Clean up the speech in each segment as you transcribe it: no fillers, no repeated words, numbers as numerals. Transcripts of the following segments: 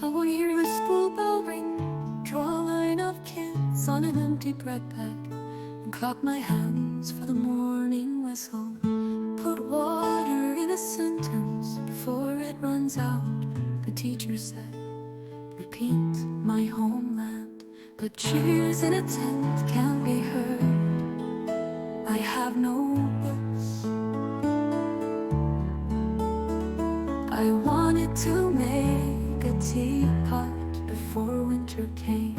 I want to hear the school bell ring, draw a line of kids on an empty bread bag, and clap my hands for the morning whistle. Put water in a sentence before it runs out, the teacher said. Repeat my homeland, but cheers in a tent can't be heard. I have no books. I wanted to make a teapot before winter came.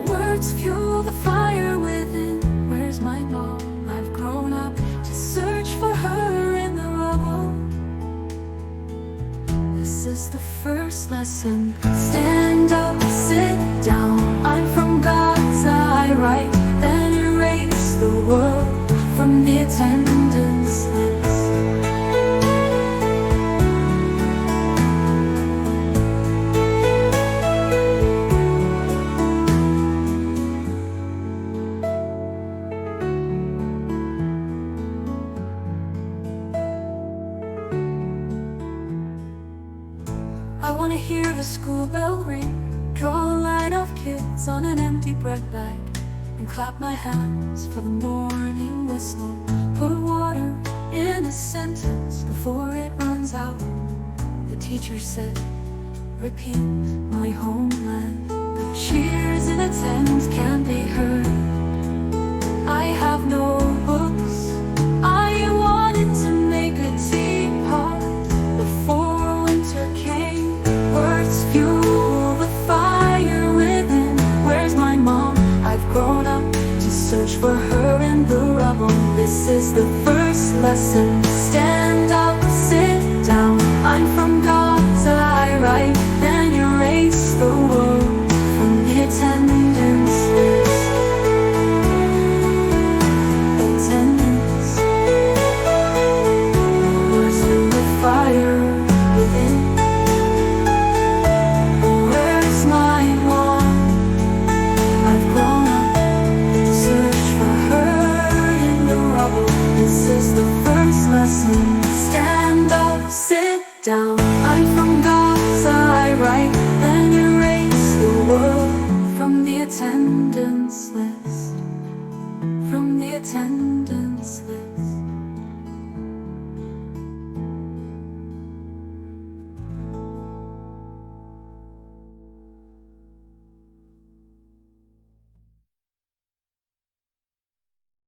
Words fuel the fire within. Where's my mom? I've grown up to search for her in the rubble. This is the first lesson. Stand up, sit down. I'm from Gaza, I write, then erase the world from the attendance list. I wanna hear the school bell ring, draw a line of kids on an empty bread bag, and clap my hands for the morning whistle. Put water in a sentence before it runs out, the teacher said. Repeat my homeland, but cheers in a tent can't be heard. I have no books. I wanted to make a teapot before winter came. Words fuel the fire within. Where's my mom? I've grown up to search for her in the rubble. This is the first lesson. Stand up, sit down. I'm from Gaza, I write, then erase the world from the attendance list. Attendance. Words fuel the fire within. Where's my mom? I've grown up to search for her in the rubble. This is the first lesson. Stand up, sit down. I'm from Gaza, I write, then erase the world from the attendance list. From the attendance list.